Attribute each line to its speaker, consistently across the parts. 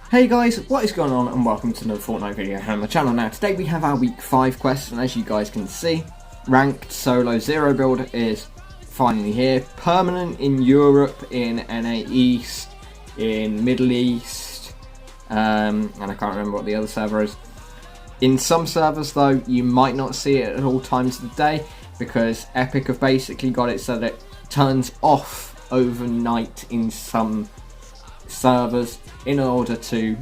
Speaker 1: Hey guys, what is going on and welcome to another Fortnite video here on the channel. Now today we have our week 5 quest, and as you guys can see, ranked solo zero build is finally here. Permanent in Europe, in NA East, in Middle East, and I can't remember what the other server is. In some servers though, you might not see it at all times of the day because Epic have basically got it so that it turns off overnight in some servers in order to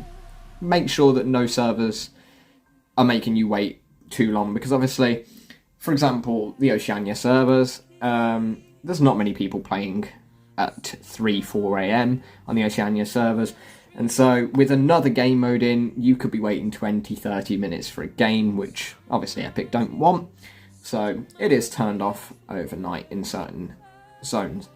Speaker 1: make sure that no servers are making you wait too long, because obviously, for example, the Oceania servers, there's not many people playing at 3-4 AM on the Oceania servers, and so with another game mode in, you could be waiting 20-30 minutes for a game, which obviously Epic don't want, so it is turned off overnight in certain zones.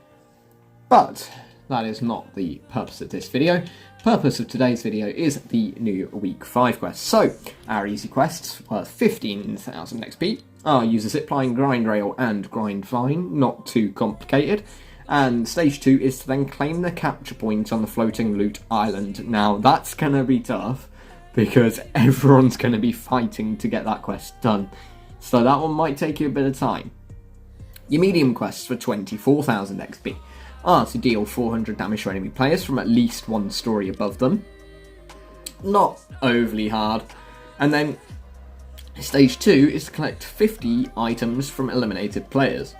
Speaker 1: But that is not the purpose of this video. The purpose of today's video is the new week 5 quest. So, our easy quests worth 15,000 XP are use a zipline, grind rail, and grind vine. Not too complicated. And stage 2 is to then claim the capture point on the floating loot island. Now, that's going to be tough because everyone's going to be fighting to get that quest done. So that one might take you a bit of time. Your medium quests for 24,000 XP are to deal 400 damage to enemy players from at least one story above them. Not overly hard. And then stage 2 is to collect 50 items from eliminated players.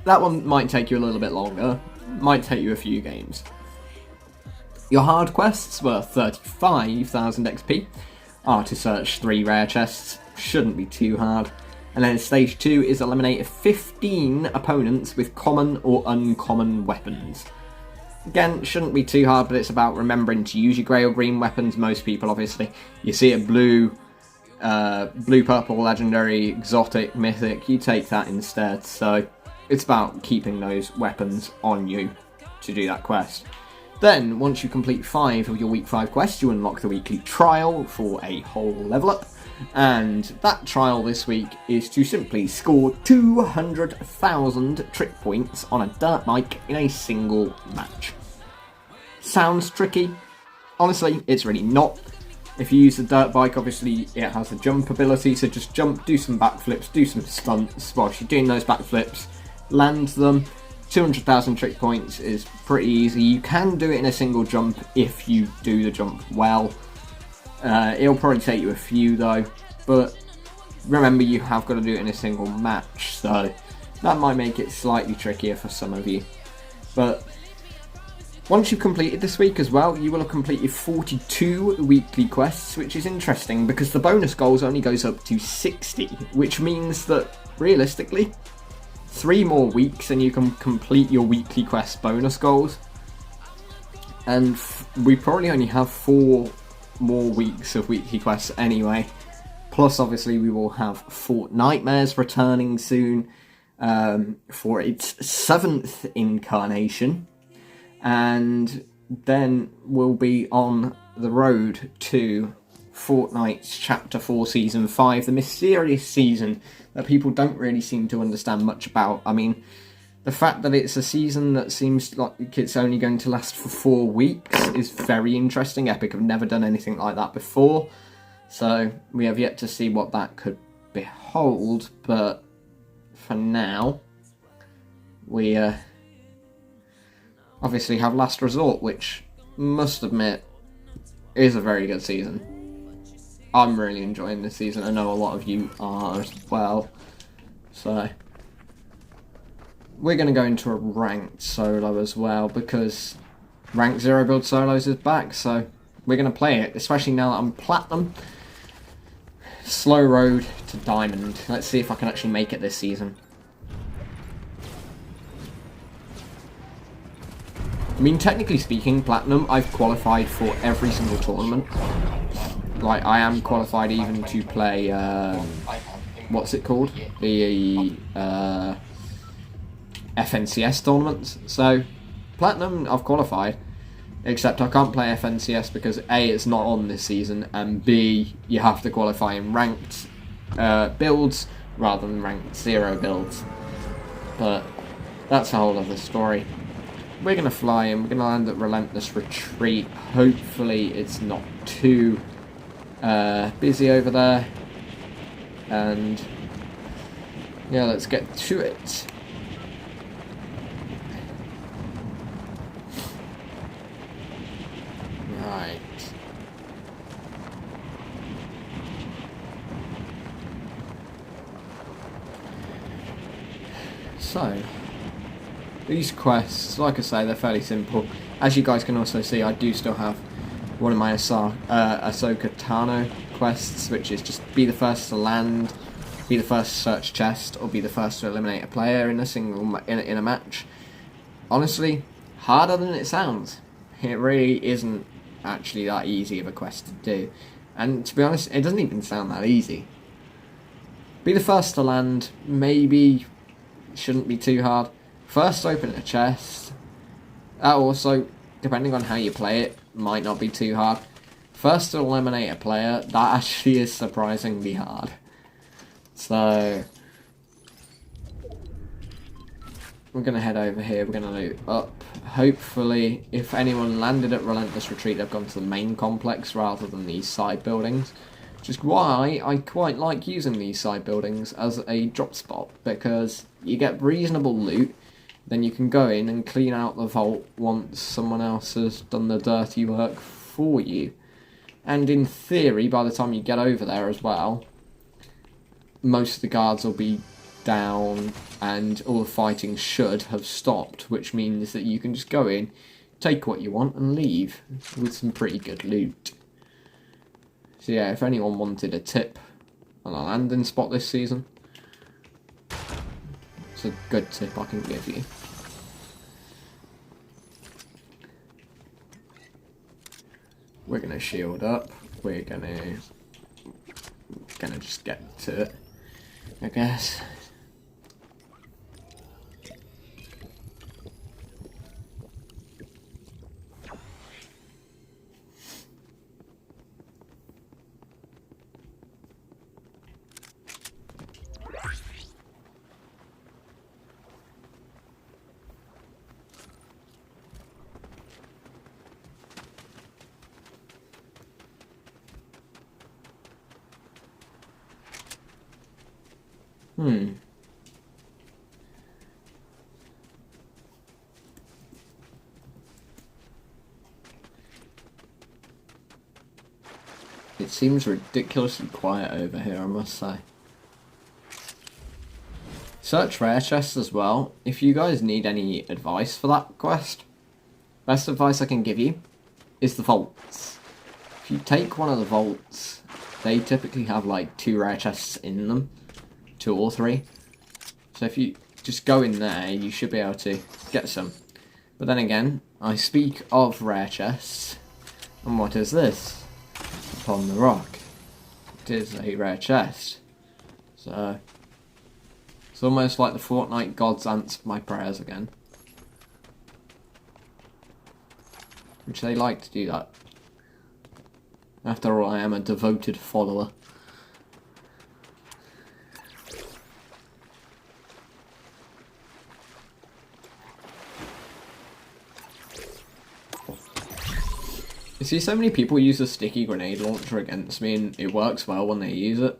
Speaker 1: That one might take you a little bit longer, might take you a few games. Your hard quests worth 35,000 XP are to search 3 rare chests, shouldn't be too hard. And then stage 2 is eliminate 15 opponents with common or uncommon weapons. Again, shouldn't be too hard, but it's about remembering to use your grey or green weapons. Most people, obviously, you see a blue, purple, legendary, exotic, mythic, you take that instead. So it's about keeping those weapons on you to do that quest. Then, once you complete 5 of your week 5 quests, you unlock the weekly trial for a whole level up. And that trial this week is to simply score 200,000 trick points on a dirt bike in a single match. Sounds tricky? Honestly, it's really not. If you use the dirt bike, obviously it has a jump ability, so just jump, do some backflips, do some stunts whilst you're doing those backflips, land them. 200,000 trick points is pretty easy. You can do it in a single jump if you do the jump well. It'll probably take you a few though, but remember you have got to do it in a single match, so that might make it slightly trickier for some of you. But once you've completed this week as well, you will have completed 42 weekly quests, which is interesting because the bonus goals only goes up to 60, which means that realistically 3 more weeks and you can complete your weekly quest bonus goals. And we probably only have 4 more weeks of weekly quests anyway. Plus, obviously, we will have Fort Nightmares returning soon for its 7th incarnation. And then we'll be on the road to Fortnite's Chapter 4 Season 5, the mysterious season that people don't really seem to understand much about. I mean, the fact that it's a season that seems like it's only going to last for 4 weeks is very interesting. Epic have never done anything like that before, so we have yet to see what that could behold, but for now, we obviously have Last Resort, which, must admit, is a very good season. I'm really enjoying this season. I know a lot of you are as well, so we're going to go into a ranked solo as well, because ranked zero build solos is back, so we're going to play it, especially now that I'm platinum. Slow road to diamond. Let's see if I can actually make it this season. I mean, technically speaking, platinum, I've qualified for every single tournament. Like, I am qualified even to play, what's it called? The, FNCS tournaments. So, Platinum, I've qualified, except I can't play FNCS because A, it's not on this season, and B, you have to qualify in ranked builds rather than ranked zero builds. But that's a whole other story. we're going to fly in. We're going to land at Relentless Retreat. Hopefully it's not too busy over there. And yeah, let's get to it. Right. So, these quests, like I say, they're fairly simple. As you guys can also see, I do still have one of my Ahsoka Tano quests, which is just be the first to land, be the first to search chest, or be the first to eliminate a player in a match. Honestly, harder than it sounds. It really isn't actually that easy of a quest to do. And to be honest, it doesn't even sound that easy. Be the first to land, maybe shouldn't be too hard. First open a chest. That also, depending on how you play it, might not be too hard. First to eliminate a player, that actually is surprisingly hard. So, we're going to head over here, we're going to loot up. Hopefully, if anyone landed at Relentless Retreat, they've gone to the main complex rather than these side buildings. Which is why I quite like using these side buildings as a drop spot, because you get reasonable loot, then you can go in and clean out the vault once someone else has done the dirty work for you. And in theory, by the time you get over there as well, most of the guards will be down and all the fighting should have stopped, which means that you can just go in, take what you want and leave with some pretty good loot. So yeah, if anyone wanted a tip on a landing spot this season, it's a good tip I can give you. We're gonna shield up. We're gonna just get to it, I guess. It seems ridiculously quiet over here, I must say. Search rare chests as well. If you guys need any advice for that quest, best advice I can give you is the vaults. If you take one of the vaults, they typically have like 2 rare chests in them. 2 or 3. So if you just go in there, you should be able to get some. But then again, I speak of rare chests, and what is this? Upon the rock. It is a rare chest. So, it's almost like the Fortnite gods answer my prayers again. Which they like to do that. After all, I am a devoted follower. You see, so many people use a sticky grenade launcher against me, and it works well when they use it.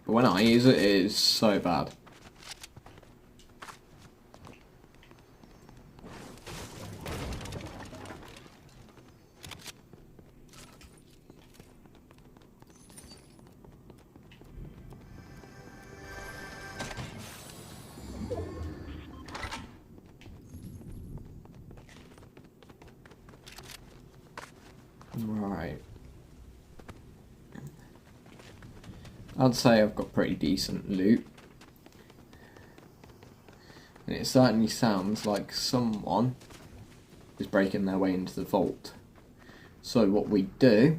Speaker 1: But when I use it, it is so bad. Right. I'd say I've got pretty decent loot. And it certainly sounds like someone is breaking their way into the vault. So what we do,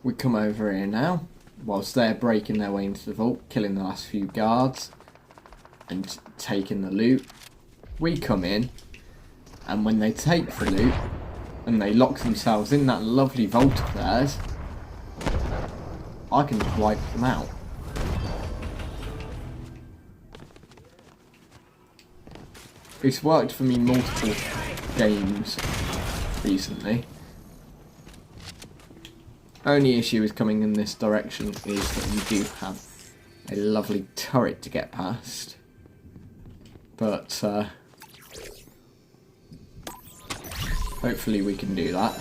Speaker 1: we come over here now, whilst they're breaking their way into the vault, killing the last few guards, and taking the loot. We come in, and when they take the loot, and they lock themselves in that lovely vault of theirs, I can wipe them out. It's worked for me multiple games recently. Only issue is coming in this direction is that you do have a lovely turret to get past. But hopefully we can do that.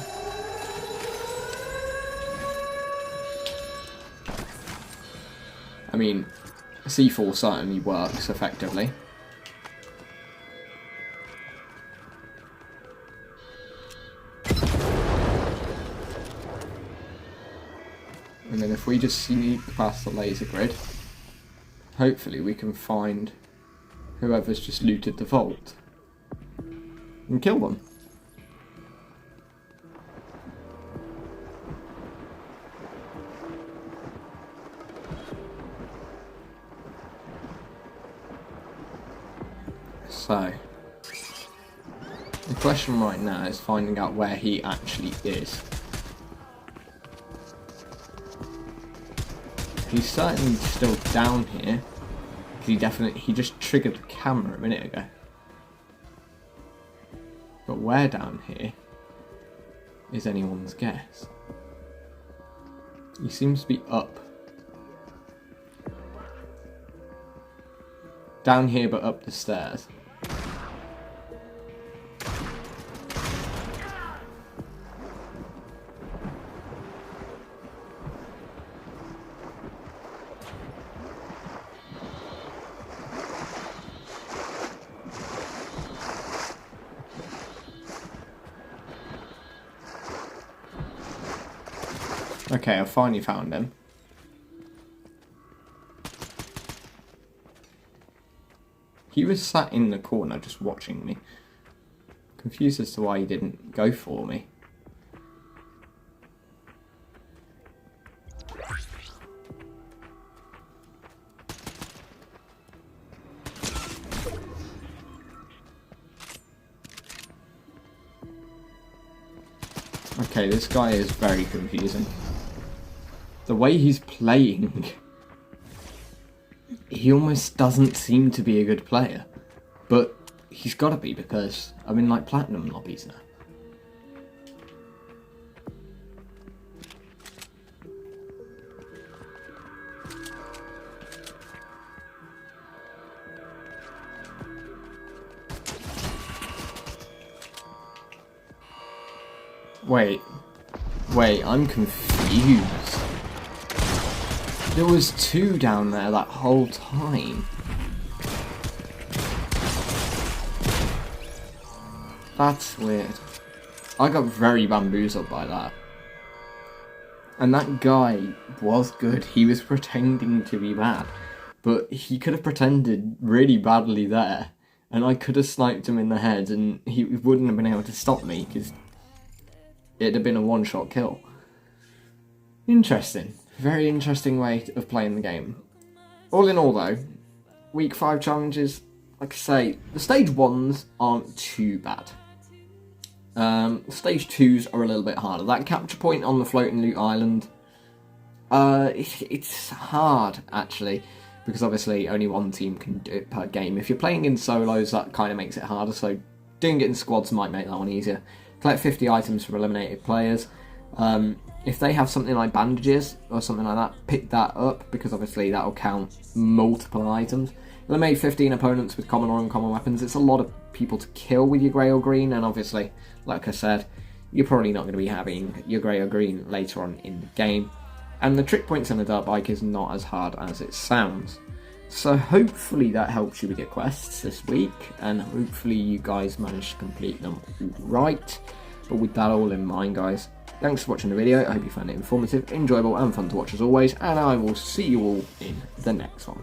Speaker 1: I mean, C4 certainly works effectively. And then if we just sneak past the laser grid, hopefully we can find whoever's just looted the vault and kill them. So, the question right now is finding out where he actually is. He's certainly still down here. He just triggered the camera a minute ago. But where down here is anyone's guess. He seems to be up. Down here but up the stairs. Okay, I finally found him. He was sat in the corner just watching me. Confused as to why he didn't go for me. Okay, this guy is very confusing. The way he's playing, he almost doesn't seem to be a good player. But he's got to be, because I'm in like platinum lobbies now. Wait, I'm confused. There was two down there that whole time. That's weird. I got very bamboozled by that. And that guy was good. He was pretending to be bad. But he could have pretended really badly there. And I could have sniped him in the head and he wouldn't have been able to stop me because it'd have been a one-shot kill. Interesting. Very interesting way of playing the game. All in all though, week 5 challenges, like I say, the stage 1s aren't too bad. Stage 2s are a little bit harder. That capture point on the floating loot island, it's hard actually, because obviously only one team can do it per game. If you're playing in solos, that kind of makes it harder, so doing it in squads might make that one easier. Collect 50 items from eliminated players. If they have something like bandages or something like that, pick that up, because obviously that'll count multiple items. Eliminate 15 opponents with common or uncommon weapons. It's a lot of people to kill with your grey or green, and obviously, like I said, you're probably not going to be having your grey or green later on in the game. And the trick points in the dirt bike is not as hard as it sounds. So hopefully that helps you with your quests this week, and hopefully you guys manage to complete them right. But with that all in mind, guys, thanks for watching the video. I hope you found it informative, enjoyable and fun to watch as always, and I will see you all in the next one.